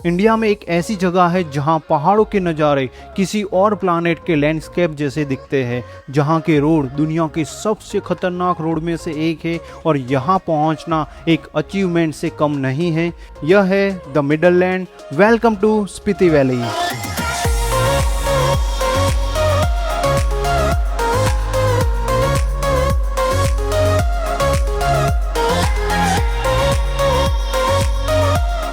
India में एक ऐसी जगह है जहां पहाड़ों के नज़ारे किसी और प्लानेट के लैंडस्केप जैसे दिखते हैं, जहां के रोड दुनिया के सबसे खतरनाक रोड में से एक है और यहां पहुंचना एक अचीवमेंट से कम नहीं है। यह है the middle land. Welcome to Spiti valley.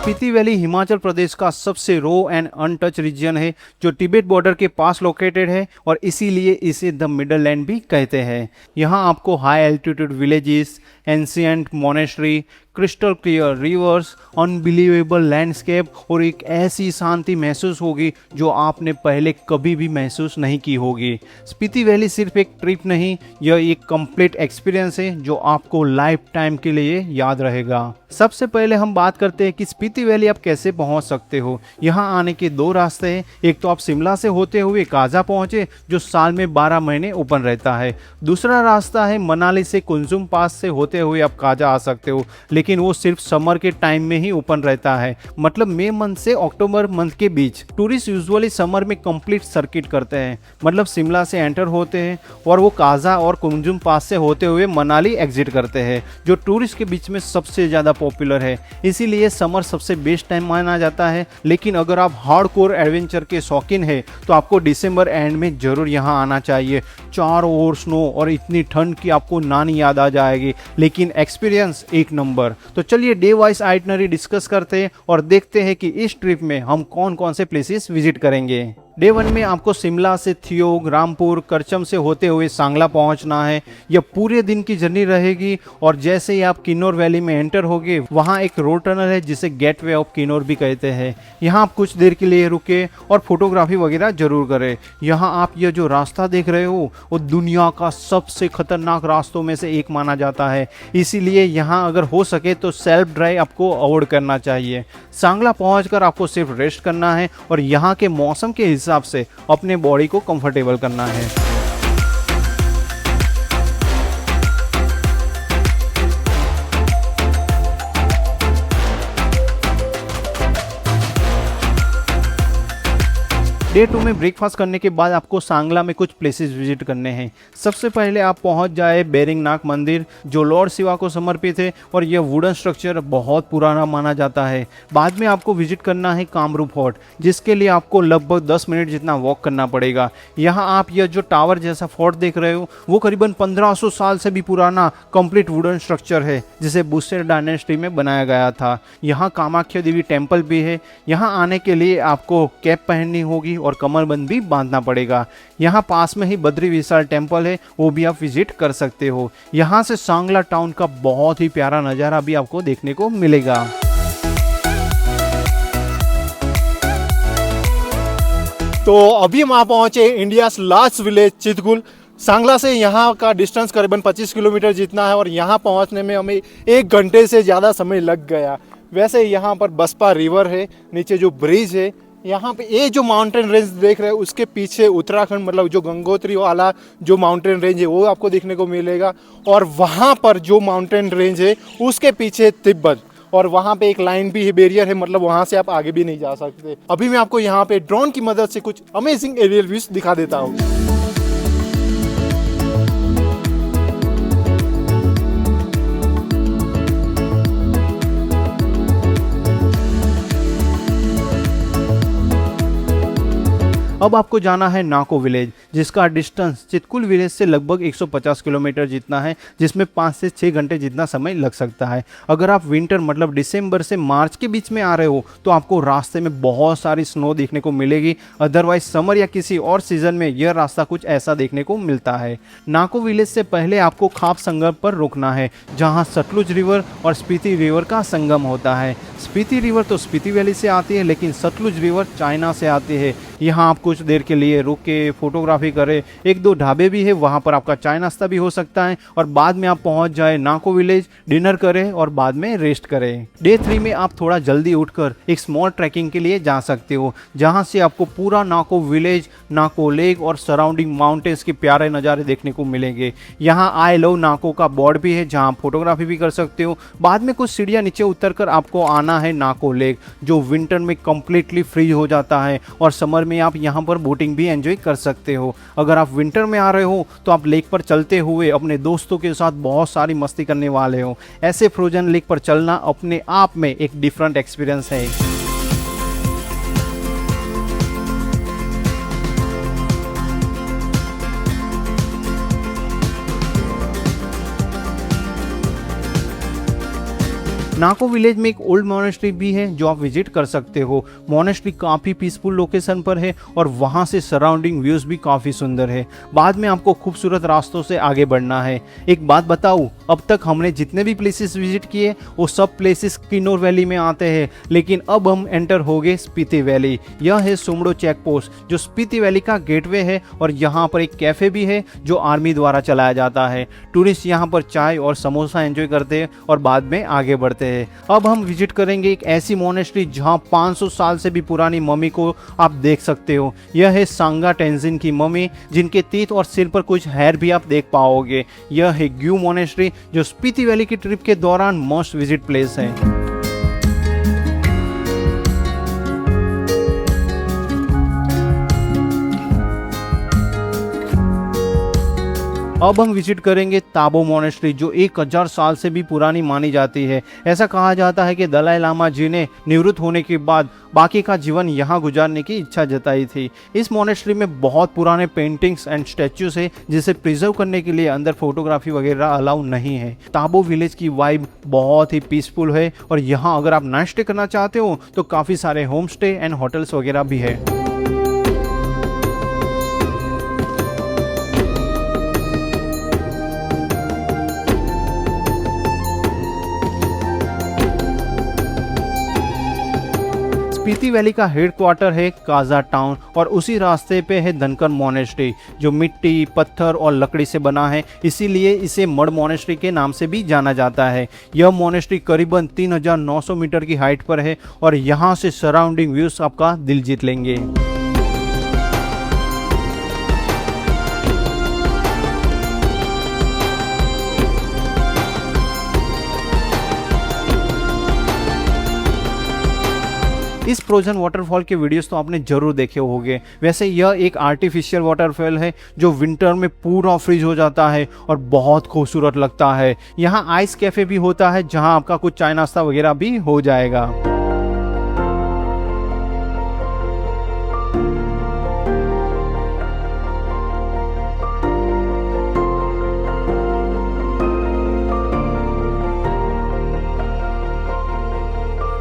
Spiti valley Himachal Pradesh का सबसे रो एंड अनटच रीजन है जो तिब्बत बॉर्डर के पास लोकेटेड है और इसीलिए इसे द मिडललैंड भी कहते हैं। यहाँ आपको high altitude villages, ancient monastery, crystal clear reverse, unbelievable landscape और एक ऐसी शांति महसूस होगी जो आपने पहले कभी भी महसूस नहीं की होगी। स्पीति वैली सिर्फ एक ट्रिप नहीं, यह एक कंप्लीट एक्सपीरियंस है जो आपको लाइफ टाइम के लिए याद रहेगा। सबसे पहले हम बात करते हैं कि स्पीति वैली आप कैसे पहुंच सकते हो। यहाँ आने के दो रास्ते हैं। एक तो आप शिमला से होते हुए काजा पहुंचे जो साल में 12 महीने ओपन रहता है। दूसरा रास्ता है मनाली से कुंजुम पास से होते हुए आप काजा आ सकते हो, लेकिन वो सिर्फ समर के टाइम में ही ओपन रहता है, मतलब मई मंथ से अक्टूबर मंथ के बीच। टूरिस्ट यूजुअली समर में कंप्लीट सर्किट करते हैं, मतलब शिमला से एंटर होते हैं और वो काजा और कुंजुम पास से होते हुए मनाली एग्जिट करते हैं, जो टूरिस्ट के बीच में सबसे ज़्यादा पॉपुलर है। इसीलिए समर सबसे बेस्ट टाइम माना जाता है। लेकिन अगर आप हार्डकोर एडवेंचर के शौकीन है तो आपको दिसंबर एंड में जरूर यहाँ आना चाहिए। चारों ओर स्नो और इतनी ठंड की आपको नानी याद आ जाएगी, लेकिन एक्सपीरियंस एक नंबर। तो चलिए डे वाइज आइटनरी डिस्कस करते हैं और देखते हैं कि इस ट्रिप में हम कौन कौन से प्लेसेस विजिट करेंगे। डे 1 में आपको शिमला से थियोग, रामपुर, करचम से होते हुए सांगला पहुंचना है। यह पूरे दिन की जर्नी रहेगी और जैसे ही आप किन्नौर वैली में एंटर होगे वहां एक रोड टनल है जिसे गेटवे ऑफ किन्नौर भी कहते हैं। यहां आप कुछ देर के लिए रुके और फोटोग्राफी वगैरह जरूर करें। यहां आप यह जो रास्ता देख रहे हो वो दुनिया का सबसे खतरनाक रास्तों में से एक माना जाता है, इसीलिए यहाँ अगर हो सके तो सेल्फ ड्राइव आपको अवॉइड करना चाहिए। सांगला पहुंचकर आपको सिर्फ रेस्ट करना है और यहाँ के मौसम के हिसाब से अपने बॉडी को कंफर्टेबल करना है। डे 2 में ब्रेकफास्ट करने के बाद आपको सांगला में कुछ प्लेसेस विजिट करने हैं। सबसे पहले आप पहुंच जाए बेरिंगनाथ मंदिर जो लॉर्ड शिवा को समर्पित है और यह वुडन स्ट्रक्चर बहुत पुराना माना जाता है। बाद में आपको विजिट करना है कामरू फोर्ट, जिसके लिए आपको लगभग 10 मिनट जितना वॉक करना पड़ेगा। यहाँ आप यह जो टावर जैसा फोर्ट देख रहे हो वो करीबन 1500 साल से भी पुराना कंप्लीट वुडन स्ट्रक्चर है जिसे बुसेर डायनेस्टी में बनाया गया था। यहाँ कामाख्या देवी टेम्पल भी है। यहाँ आने के लिए आपको कैप पहननी होगी और कमरबंद भी बांधना पड़ेगा। यहाँ पास में ही बद्री विशाल टेम्पल है, वो भी आप विजिट कर सकते हो। यहाँ से सांगला टाउन का बहुत ही प्यारा नज़ारा भी आपको देखने को मिलेगा। तो अभी हम वहाँ पहुँचे India largest village Chitkul. Sangla से यहाँ का डिस्टेंस करीबन 25 किलोमीटर जितना है और यहाँ पहुँचने में हमें 1 घंटे से ज़्यादा समय लग गया। वैसे यहाँ पर बसपा रिवर है, नीचे जो ब्रिज है, यहाँ पे ये जो माउंटेन रेंज देख रहे हैं उसके पीछे उत्तराखंड मतलब जो गंगोत्री वाला जो माउंटेन रेंज है वो आपको देखने को मिलेगा और वहाँ पर जो माउंटेन रेंज है उसके पीछे तिब्बत और वहाँ पे एक लाइन भी है, बैरियर है, मतलब वहाँ से आप आगे भी नहीं जा सकते। अभी मैं आपको यहाँ पे ड्रोन की मदद से कुछ अमेजिंग एरियल व्यूज दिखा देता हूँ। अब आपको जाना है नाको विलेज, जिसका डिस्टेंस चितकुल विलेज से लगभग 150 किलोमीटर जितना है, जिसमें 5 से 6 घंटे जितना समय लग सकता है। अगर आप विंटर मतलब दिसंबर से मार्च के बीच में आ रहे हो तो आपको रास्ते में बहुत सारी स्नो देखने को मिलेगी। अदरवाइज समर या किसी और सीजन में यह रास्ता कुछ ऐसा देखने को मिलता है। नाको विलेज से पहले आपको खाप संगम पर रुकना है, जहाँ सतलुज रिवर और स्पीति रिवर का संगम होता है। स्पीति रिवर तो स्पीति वैली से आती है, लेकिन सतलुज रिवर चाइना से आती है। यहाँ आप कुछ देर के लिए रुक के फोटोग्राफी करें। एक दो ढाबे भी है, वहाँ पर आपका चाय नाश्ता भी हो सकता है और बाद में आप पहुँच जाए नाको विलेज, डिनर करें और बाद में रेस्ट करें। डे 3 में आप थोड़ा जल्दी उठकर एक स्मॉल ट्रैकिंग के लिए जा सकते हो, जहाँ से आपको पूरा नाको विलेज, नाको लेक और सराउंडिंग माउंटेन्स के प्यारे नज़ारे देखने को मिलेंगे। यहाँ आई लव नाको का बोर्ड भी है, जहाँ आप फोटोग्राफी भी कर सकते हो। बाद में कुछ सीढ़ियाँ नीचे उतरकर आपको आना है नाको लेक, जो विंटर में कम्प्लीटली फ्रीज हो जाता है और समर में आप यहाँ पर बोटिंग भी एंजॉय कर सकते हो। अगर आप विंटर में आ रहे हो तो आप लेक पर चलते हुए अपने दोस्तों के साथ बहुत सारी मस्ती करने वाले हो। ऐसे फ्रोजन लेक पर चलना अपने आप में एक डिफरेंट एक्सपीरियंस है। नाको विलेज में एक ओल्ड मोनेस्ट्री भी है जो आप विजिट कर सकते हो। मोनेस्ट्री काफ़ी पीसफुल लोकेशन पर है और वहाँ से सराउंडिंग व्यूज़ भी काफ़ी सुंदर है। बाद में आपको खूबसूरत रास्तों से आगे बढ़ना है। एक बात बताऊँ, अब तक हमने जितने भी प्लेसेस विजिट किए वो सब प्लेसेस किन्नौर वैली में आते हैं, लेकिन अब हम एंटर हो गए स्पीति वैली। यह है सुमड़ो चेक पोस्ट जो स्पीति वैली का गेटवे है और यहाँ पर एक कैफ़े भी है जो आर्मी द्वारा चलाया जाता है। टूरिस्ट यहाँ पर चाय और समोसा एंजॉय करते हैं और बाद में आगे बढ़ते हैं। अब हम विजिट करेंगे एक ऐसी मोनेस्ट्री जहां 500 साल से भी पुरानी मम्मी को आप देख सकते हो। यह है सांगा टेंजिन की मम्मी, जिनके तीत और सिर पर कुछ हेयर भी आप देख पाओगे। यह है ग्यू मोनेस्ट्री जो स्पीति वैली की ट्रिप के दौरान मोस्ट विजिट प्लेस है। अब हम विजिट करेंगे ताबो मोनेस्ट्री जो 1000 साल से भी पुरानी मानी जाती है। ऐसा कहा जाता है कि दलाई लामा जी ने निवृत्त होने के बाद बाकी का जीवन यहाँ गुजारने की इच्छा जताई थी। इस मोनेस्ट्री में बहुत पुराने पेंटिंग्स एंड स्टैचूज है, जिसे प्रिजर्व करने के लिए अंदर फोटोग्राफी वगैरह अलाउ नहीं है। ताबो विलेज की वाइब बहुत ही पीसफुल है और यहाँ अगर आप नाइट स्टे करना चाहते हो तो काफ़ी सारे होम स्टे एंड होटल्स वगैरह भी है। स्पीति वैली का हेडक्वार्टर है काजा टाउन और उसी रास्ते पे है धनकन मोनेस्ट्री जो मिट्टी, पत्थर और लकड़ी से बना है, इसीलिए इसे मड मोनेस्ट्री के नाम से भी जाना जाता है। यह मोनेस्ट्री करीबन 3900 मीटर की हाइट पर है और यहाँ से सराउंडिंग व्यूज आपका दिल जीत लेंगे। इस फ्रोजन वाटरफॉल के वीडियोस तो आपने जरूर देखे होंगे। वैसे यह एक आर्टिफिशियल वाटरफॉल है जो विंटर में पूरा फ्रीज हो जाता है और बहुत खूबसूरत लगता है। यहाँ आइस कैफे भी होता है जहाँ आपका कुछ चाय नाश्ता वगैरह भी हो जाएगा।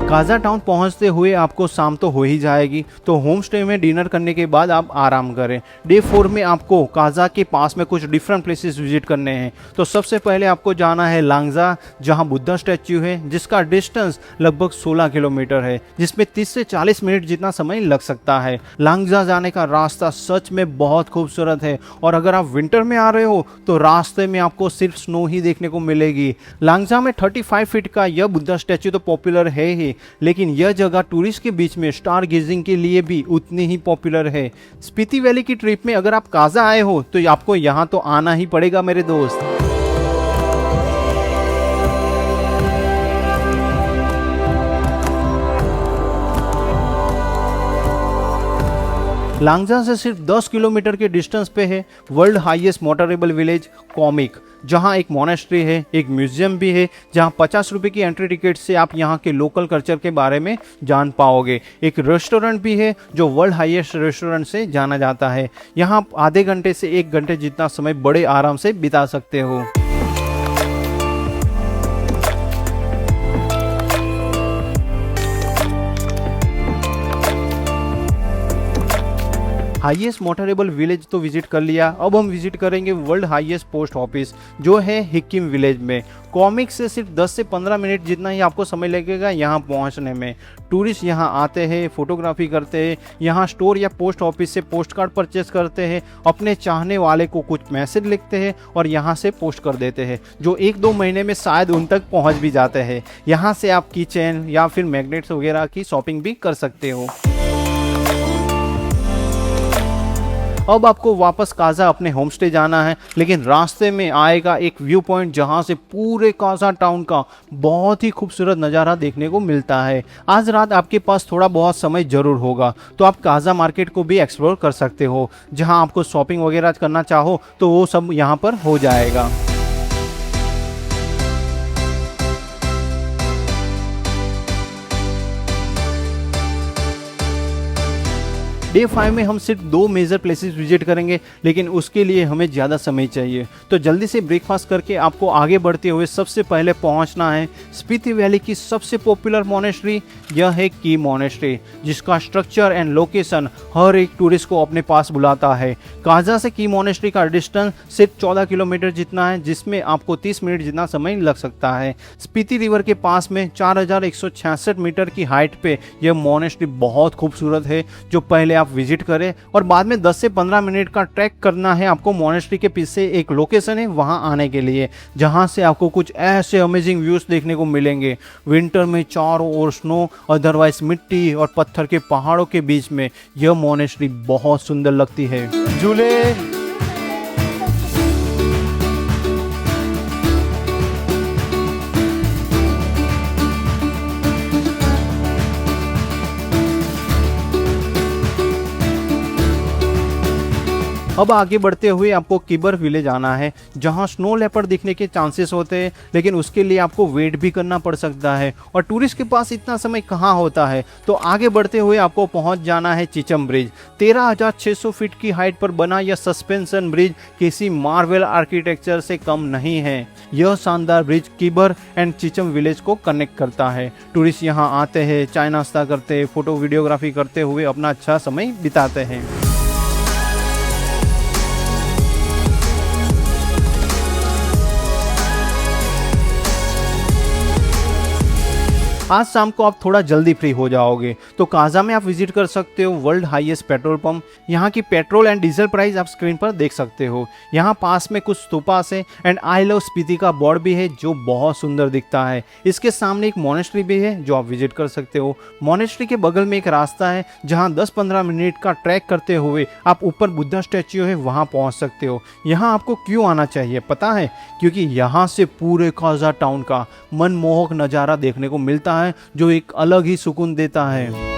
काजा टाउन पहुंचते हुए आपको शाम तो हो ही जाएगी, तो होम स्टे में डिनर करने के बाद आप आराम करें। डे 4 में आपको काजा के पास में कुछ डिफरेंट प्लेसेस विजिट करने हैं। तो सबसे पहले आपको जाना है लांगजा, जहां बुद्धा स्टैच्यू है, जिसका डिस्टेंस लगभग 16 किलोमीटर है, जिसमें 30 से 40 मिनट जितना समय लग सकता है। लांगजा जाने का रास्ता सच में बहुत खूबसूरत है और अगर आप विंटर में आ रहे हो तो रास्ते में आपको सिर्फ स्नो ही देखने को मिलेगी। लांगजा में 35 फीट का यह बुद्धा स्टैच्यू तो पॉपुलर है ही, लेकिन यह जगह टूरिस्ट के बीच में स्टार गेजिंग के लिए भी उतनी ही पॉपुलर है। स्पीति वैली की ट्रिप में अगर आप काजा आए हो तो आपको यहाँ तो आना ही पड़ेगा मेरे दोस्त। लांगजा से सिर्फ 10 किलोमीटर के डिस्टेंस पे है world highest motorable village comic, जहां एक मोनेस्ट्री है, एक म्यूजियम भी है, जहां 50 रुपये की एंट्री टिकट से आप यहां के लोकल कल्चर के बारे में जान पाओगे। एक रेस्टोरेंट भी है जो वर्ल्ड हाईएस्ट रेस्टोरेंट से जाना जाता है। यहां आप आधे घंटे से 1 घंटे जितना समय बड़े आराम से बिता सकते हो। हाईएस्ट मोटरेबल विलेज तो विजिट कर लिया, अब हम विजिट करेंगे वर्ल्ड हाईएस्ट पोस्ट ऑफिस जो है हिक्किम विलेज में। कॉमिक से सिर्फ 10 से 15 मिनट जितना ही आपको समय लगेगा यहाँ पहुँचने में। टूरिस्ट यहाँ आते हैं, फोटोग्राफी करते हैं, यहाँ स्टोर या पोस्ट ऑफिस से पोस्ट कार्ड परचेस करते हैं, अपने चाहने वाले को कुछ मैसेज लिखते हैं और यहाँ से पोस्ट कर देते हैं, जो 1-2 महीने में शायद उन तक पहुँच भी जाते हैं। यहाँ से आप कीचेन या फिर मैग्नेट्स वगैरह की शॉपिंग भी कर सकते हो। अब आपको वापस काजा अपने होम स्टे जाना है, लेकिन रास्ते में आएगा एक व्यू पॉइंट जहां से पूरे काजा टाउन का बहुत ही खूबसूरत नज़ारा देखने को मिलता है। आज रात आपके पास थोड़ा बहुत समय ज़रूर होगा तो आप काजा मार्केट को भी एक्सप्लोर कर सकते हो। जहां आपको शॉपिंग वगैरह करना चाहो तो वो सब यहां पर हो जाएगा। डे 5 में हम सिर्फ 2 मेजर प्लेसेस विजिट करेंगे, लेकिन उसके लिए हमें ज़्यादा समय चाहिए, तो जल्दी से ब्रेकफास्ट करके आपको आगे बढ़ते हुए सबसे पहले पहुंचना है स्पीति वैली की सबसे पॉपुलर मोनेस्ट्री। यह है की मोनेस्ट्री, जिसका स्ट्रक्चर एंड लोकेशन हर एक टूरिस्ट को अपने पास बुलाता है। काजा से की मोनेस्ट्री का डिस्टेंस सिर्फ 14 किलोमीटर जितना है, जिसमें आपको 30 मिनट जितना समय लग सकता है। स्पीति रिवर के पास में 4166 मीटर की हाइट पे यह मोनेस्ट्री बहुत खूबसूरत है, जो पहले आप विजिट करें और बाद में 10 से 15 मिनट का ट्रैक करना है आपको। मोनेस्ट्री के पीछे एक लोकेशन है वहां आने के लिए, जहां से आपको कुछ ऐसे अमेजिंग व्यूज देखने को मिलेंगे। विंटर में चारों ओर स्नो, अदरवाइज मिट्टी और पत्थर के पहाड़ों के बीच में यह मोनेस्ट्री बहुत सुंदर लगती है। झूले अब आगे बढ़ते हुए आपको किबर विलेज आना है, जहां स्नो लेपर्ड दिखने के चांसेस होते हैं, लेकिन उसके लिए आपको वेट भी करना पड़ सकता है और टूरिस्ट के पास इतना समय कहाँ होता है। तो आगे बढ़ते हुए आपको पहुंच जाना है चिचम ब्रिज। 13,600 फीट की हाइट पर बना यह सस्पेंशन ब्रिज किसी मार्वेल आर्किटेक्चर से कम नहीं है। यह शानदार bridge Kibber and Chicham village को कनेक्ट करता है। टूरिस्ट यहाँ आते हैं, चाय नाश्ता करते हैं, फोटो वीडियोग्राफी करते हुए अपना अच्छा समय बिताते हैं। आज शाम को आप थोड़ा जल्दी फ्री हो जाओगे तो काजा में आप विजिट कर सकते हो वर्ल्ड हाईएस्ट पेट्रोल पंप। यहाँ की पेट्रोल एंड डीजल प्राइस आप स्क्रीन पर देख सकते हो। यहाँ पास में कुछ स्तूपास है एंड आई लव स्पीति का बोर्ड भी है, जो बहुत सुंदर दिखता है। इसके सामने एक मोनेस्ट्री भी है जो आप विजिट कर सकते हो। मोनेस्ट्री के बगल में एक रास्ता है जहाँ 10-15 मिनट का ट्रैक करते हुए आप ऊपर बुद्धा स्टैच्यू है वहाँ पहुँच सकते हो। यहाँ आपको क्यों आना चाहिए पता है? क्योंकि यहाँ से पूरे काजा टाउन का मनमोहक नज़ारा देखने को मिलता है, जो एक अलग ही सुकून देता है।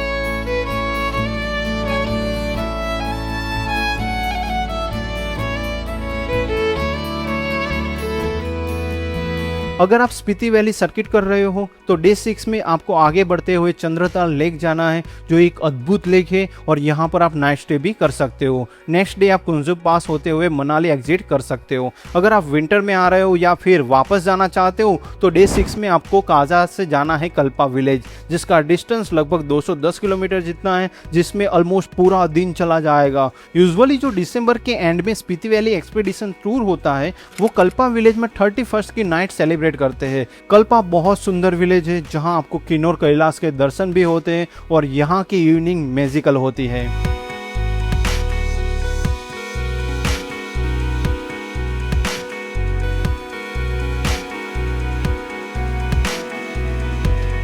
अगर आप स्पीति वैली सर्किट कर रहे हो तो डे 6 में आपको आगे बढ़ते हुए चंद्रताल लेक जाना है, जो एक अद्भुत लेक है और यहाँ पर आप नाइट स्टे भी कर सकते हो। नेक्स्ट डे आप कुंजुब पास होते हुए मनाली एग्जिट कर सकते हो। अगर आप विंटर में आ रहे हो या फिर वापस जाना चाहते हो तो डे 6 में आपको काजा से जाना है कल्पा विलेज, जिसका डिस्टेंस लगभग 210 किलोमीटर जितना है, जिसमें ऑलमोस्ट पूरा दिन चला जाएगा। यूजुअली जो दिसंबर के एंड में स्पीति वैली एक्सपीडिशन टूर होता है वो कल्पा विलेज में 31st की नाइट सेलिब्रेट करते हैं। कल्पा बहुत सुंदर विलेज है जहां आपको किन्नौर कैलाश के दर्शन भी होते हैं और यहां की इवनिंग मैजिकल होती है।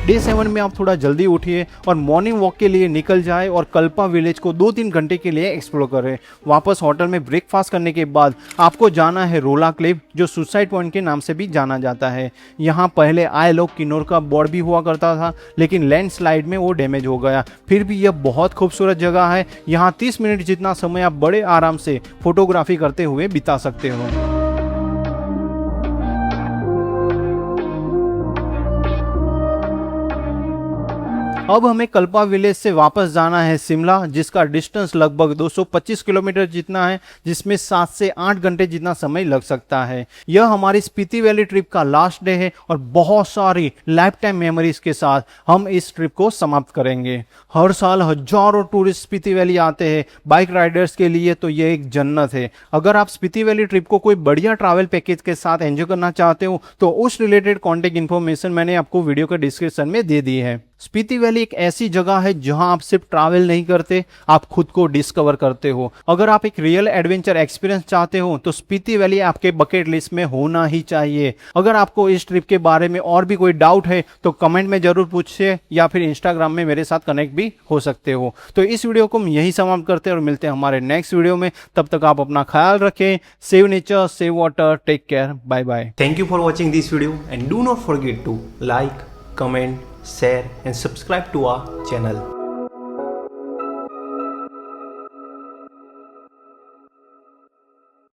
डे 7 में आप थोड़ा जल्दी उठिए और मॉर्निंग वॉक के लिए निकल जाए और कल्पा विलेज को 2-3 घंटे के लिए एक्सप्लोर करें। वापस होटल में ब्रेकफास्ट करने के बाद आपको जाना है रोला क्लिफ, जो सुसाइड पॉइंट के नाम से भी जाना जाता है। यहाँ पहले आई लव किन्नौर का बोर्ड भी हुआ करता था, लेकिन लैंडस्लाइड में वो डैमेज हो गया। फिर भी यह बहुत खूबसूरत जगह है। यहाँ 30 मिनट जितना समय आप बड़े आराम से फोटोग्राफी करते हुए बिता सकते हो। अब हमें कल्पा विलेज से वापस जाना है शिमला, जिसका डिस्टेंस लगभग 225 किलोमीटर जितना है, जिसमें 7 से 8 घंटे जितना समय लग सकता है। यह हमारी स्पीति वैली ट्रिप का लास्ट डे है और बहुत सारी लाइफ टाइम मेमोरीज के साथ हम इस ट्रिप को समाप्त करेंगे। हर साल हजारों टूरिस्ट स्पीति वैली आते हैं। बाइक राइडर्स के लिए तो यह एक जन्नत है। अगर आप स्पीति वैली ट्रिप को कोई बढ़िया ट्रैवल पैकेज के साथ एंजॉय करना चाहते हो तो उस रिलेटेड कॉन्टेक्ट इन्फॉर्मेशन मैंने आपको वीडियो के डिस्क्रिप्शन में दे दी है। स्पीति वैली एक ऐसी जगह है जहां आप सिर्फ ट्रैवल नहीं करते, आप खुद को डिस्कवर करते हो। अगर आप एक रियल एडवेंचर एक्सपीरियंस चाहते हो तो स्पीति वैली आपके बकेट लिस्ट में होना ही चाहिए। अगर आपको इस ट्रिप के बारे में और भी कोई डाउट है तो कमेंट में जरूर पूछिए या फिर इंस्टाग्राम में मेरे साथ कनेक्ट भी हो सकते हो। तो इस वीडियो को हम यही समाप्त करते हैं और मिलते हैं हमारे नेक्स्ट वीडियो में। तब तक आप अपना ख्याल रखें। Save nature, save water, take care, bye bye. Thank you for watching this video and do not forget to like, comment, share and subscribe to our channel.